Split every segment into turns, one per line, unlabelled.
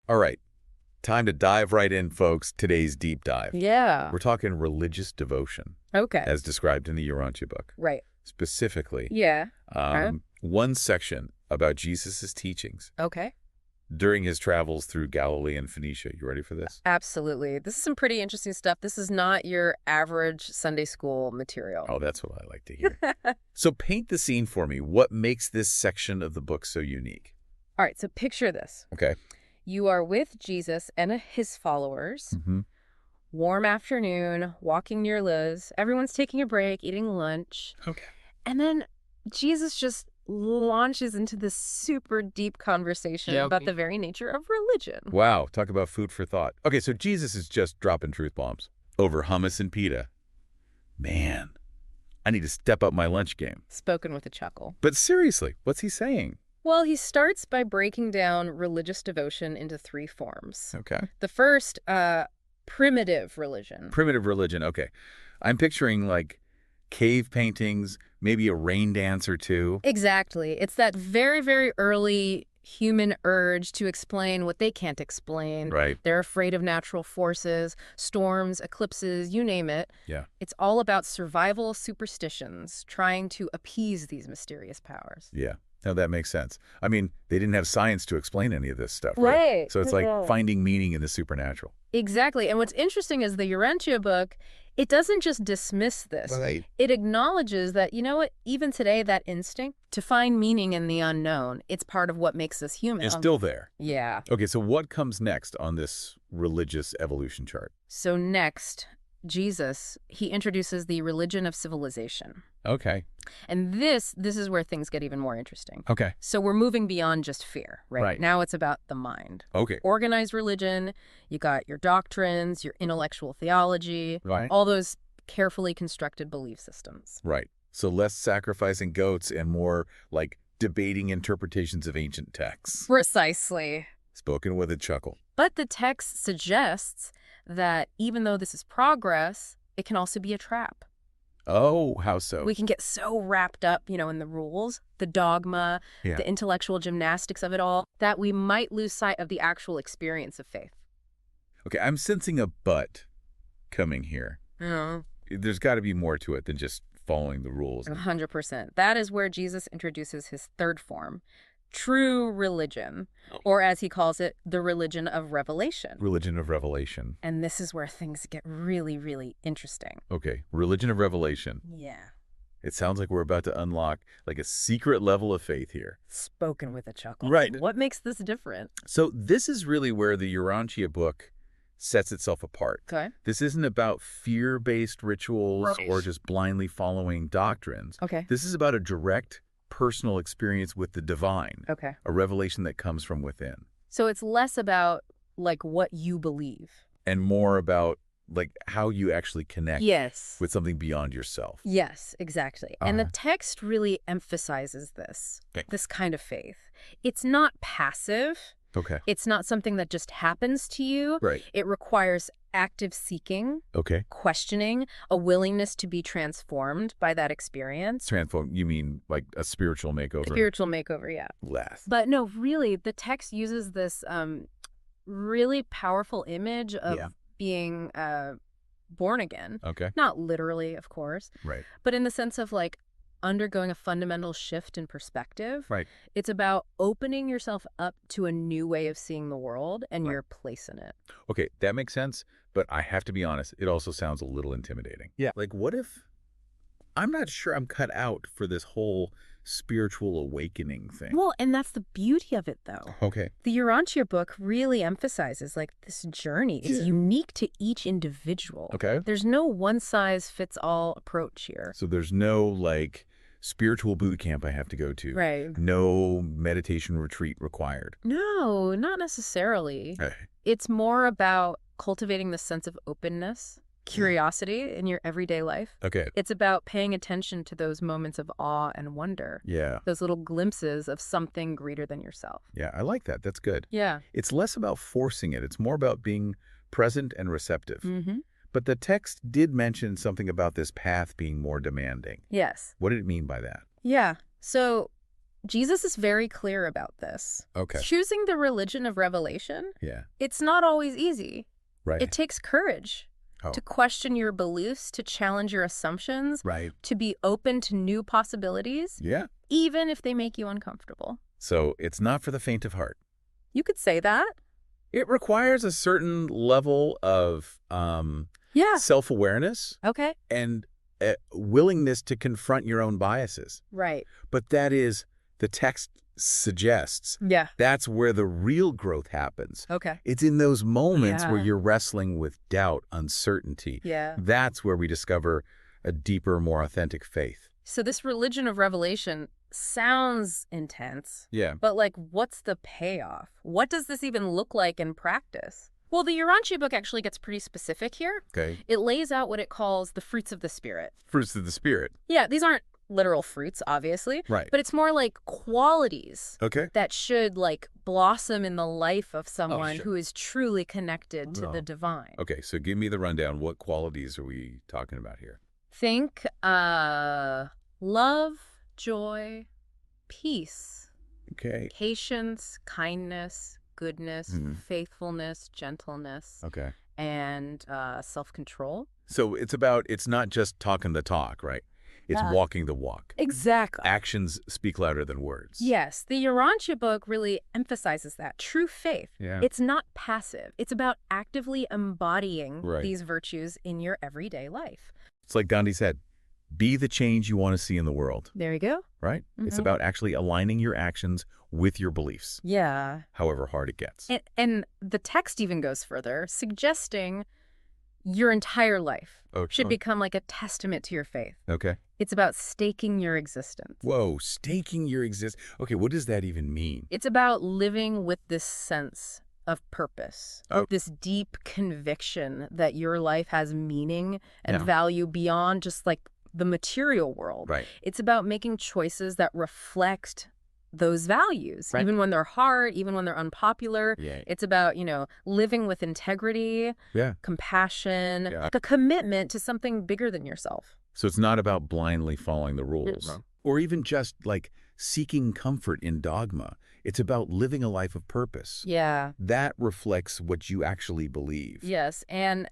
All right. Time to dive right in, folks. Today's deep dive.
Yeah.
We're talking religious devotion,
Okay.
as described in the Urantia book.
Right.
Specifically,
Yeah.
one section about Jesus' teachings
Okay.
during his travels through Galilee and Phoenicia. You ready for this?
Absolutely. This is some pretty interesting stuff. This is not your average Sunday school material.
Oh, that's what I like to hear. So paint the scene for me. What makes this section of the book so unique?
All right. So picture this.
Okay.
You are with Jesus and his followers.
Mm-hmm.
Warm afternoon, walking near Liz. Everyone's taking a break, eating lunch.
Okay.
And then Jesus just launches into this super deep conversation about the very nature of religion.
Wow. Talk about food for thought. Okay, so Jesus is just dropping truth bombs over hummus and pita. Man, I need to step up my lunch game.
Spoken with a chuckle.
But seriously, what's he saying?
Well, he starts by breaking down religious devotion into 3 forms.
Okay.
The first, primitive religion.
Primitive religion. Okay. I'm picturing like cave paintings, maybe a rain dance or two.
Exactly. It's that very, very early human urge to explain what they can't explain.
Right.
They're afraid of natural forces, storms, eclipses, you name it.
Yeah.
It's all about survival superstitions, trying to appease these mysterious powers.
Yeah. Now that makes sense. I mean, they didn't have science to explain any of this stuff,
Right.
So it's like finding meaning in the supernatural.
Exactly. And what's interesting is the Urantia book, it doesn't just dismiss this.
Right.
It acknowledges that, you know what, even today, that instinct to find meaning in the unknown, it's part of what makes us human.
It's still there.
Yeah.
Okay, so what comes next on this religious evolution chart?
So next, Jesus, he introduces the religion of civilization.
Okay.
And this is where things get even more interesting.
Okay.
So we're moving beyond just fear, right?
Right.
Now it's about the mind.
Okay.
Organized religion, you got your doctrines, your intellectual theology,
Right.
all those carefully constructed belief systems.
Right. So less sacrificing goats and more like debating interpretations of ancient texts.
Precisely.
Spoken with a chuckle.
But the text suggests that even though this is progress, it can also be a trap.
Oh, how so?
We can get so wrapped up, in the rules, the dogma,
Yeah.
the intellectual gymnastics of it all, that we might lose sight of the actual experience of faith.
Okay, I'm sensing a but coming here.
Yeah.
There's got to be more to it than just following the rules.
100%. That is where Jesus introduces his third form, true religion, or as he calls it, the religion of revelation.
Religion of revelation.
And this is where things get really, really interesting.
Okay, religion of revelation.
Yeah.
It sounds like we're about to unlock like a secret level of faith here.
Spoken with a chuckle.
Right.
What makes this different?
So this is really where the Urantia book sets itself apart.
Okay.
This isn't about fear-based rituals
Right.
or just blindly following doctrines.
Okay.
This is about a direct personal experience with the divine,
Okay.
a revelation that comes from within,
So it's less about, like, what you believe.
and more about like how you actually connect
Yes.
with something beyond yourself.
Yes, exactly. And the
Uh-huh.
text really emphasizes this,
Okay.
this kind of faith. It's not passive.
Okay.
It's not something that just happens to you.
Right.
It requires active seeking,
Okay.
questioning, a willingness to be transformed by that experience.
Transform, you mean like a spiritual makeover?
Spiritual makeover, yeah.
Last.
But no, really, the text uses this really powerful image of
Yeah.
being born again.
Okay.
Not literally, of course,
Right.
but in the sense of like undergoing a fundamental shift in perspective.
Right.
It's about opening yourself up to a new way of seeing the world and
Right.
your place in it.
Okay, that makes sense, but I have to be honest, it also sounds a little intimidating.
Yeah.
Like, what if I'm not sure I'm cut out for this whole spiritual awakening thing?
Well, and that's the beauty of it, though.
Okay.
The Urantia book really emphasizes like this journey. It's
Yeah.
unique to each individual.
Okay.
There's no one-size-fits-all approach here.
So there's no like spiritual boot camp I have to go to.
Right.
No meditation retreat required.
No, not necessarily.
Okay.
It's more about cultivating the sense of openness, curiosity in your everyday life.
Okay.
It's about paying attention to those moments of awe and wonder,
Yeah.
those little glimpses of something greater than yourself.
Yeah, I like that. That's good.
Yeah.
It's less about forcing it. It's more about being present and receptive.
Mm-hmm.
But the text did mention something about this path being more demanding.
Yes.
What did it mean by that?
Yeah. So Jesus is very clear about this.
Okay.
Choosing the religion of revelation,
Yeah.
it's not always easy.
Right.
It takes courage to question your beliefs, to challenge your assumptions,
Right.
to be open to new possibilities,
Yeah.
even if they make you uncomfortable.
So it's not for the faint of heart.
You could say that.
It requires a certain level of
Yeah.
self-awareness
Okay.
and willingness to confront your own biases.
Right.
But that is, the text suggests,
Yeah.
that's where the real growth happens.
Okay.
It's in those moments where
Yeah.
you're wrestling with doubt, uncertainty.
Yeah.
That's where we discover a deeper, more authentic faith.
So this religion of revelation sounds intense,
Yeah.
but like, what's the payoff? What does this even look like in practice? Well, the Urantia book actually gets pretty specific here.
Okay.
It lays out what it calls the fruits of the Spirit.
Fruits of the Spirit.
Yeah, these aren't literal fruits, obviously.
Right.
But it's more like qualities
Okay.
that should like blossom in the life of someone
sure.
who is truly connected to the divine.
Okay, so give me the rundown. What qualities are we talking about here?
Think love, joy, peace,
Okay.
patience, kindness, goodness, faithfulness, gentleness,
Okay.
and self-control.
So it's not just talking the talk, right? It's
Yeah.
walking the walk.
Exactly.
Actions speak louder than words.
Yes, the Urantia book really emphasizes that. True faith.
Yeah.
It's not passive. It's about actively embodying
Right.
these virtues in your everyday life.
It's like Gandhi said, be the change you want to see in the world,
There you go.
right? It's
Mhm.
about actually aligning your actions with your beliefs,
Yeah.
however hard it gets.
And the text even goes further, suggesting your entire life should become like a testament to your faith.
Okay.
It's about staking your existence.
Whoa, staking your Okay, what does that even mean?
It's about living with this sense of purpose,
Oh.
this deep conviction that your life has meaning and
Yeah.
value beyond just like the material world.
Right.
It's about making choices that reflect those values,
Right.
even when they're hard, even when they're unpopular.
Yeah.
It's about, living with integrity,
Yeah.
compassion,
Yeah.
like a commitment to something bigger than yourself.
So it's not about blindly following the rules
No.
or even just like seeking comfort in dogma. It's about living a life of purpose.
Yeah.
That reflects what you actually believe.
Yes. And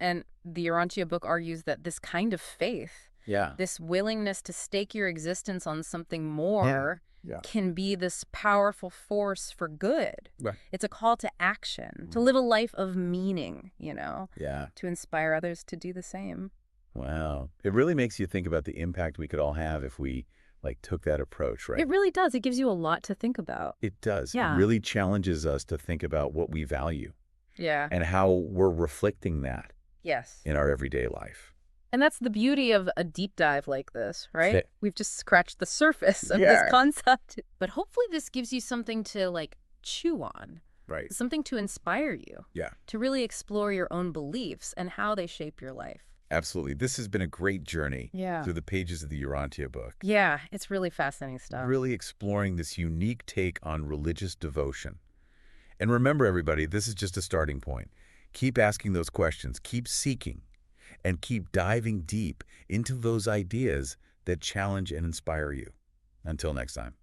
the Urantia book argues that this kind of faith,
Yeah.
this willingness to stake your existence on something more
Yeah.
can be this powerful force for good.
Right.
It's a call to action, to live a life of meaning,
Yeah.
to inspire others to do the same.
Wow. It really makes you think about the impact we could all have if we took that approach, right?
It really does. It gives you a lot to think about.
It does.
Yeah.
It really challenges us to think about what we value
Yeah.
and how we're reflecting that
Yes.
in our everyday life.
And that's the beauty of a deep dive like this, right?
Fit.
We've just scratched the surface of
Yeah.
this concept. But hopefully this gives you something to chew on,
Right.
something to inspire you,
Yeah.
to really explore your own beliefs and how they shape your life.
Absolutely. This has been a great journey
Yeah.
through the pages of the Urantia book.
Yeah, it's really fascinating stuff.
Really exploring this unique take on religious devotion. And remember, everybody, this is just a starting point. Keep asking those questions, keep seeking, and keep diving deep into those ideas that challenge and inspire you. Until next time.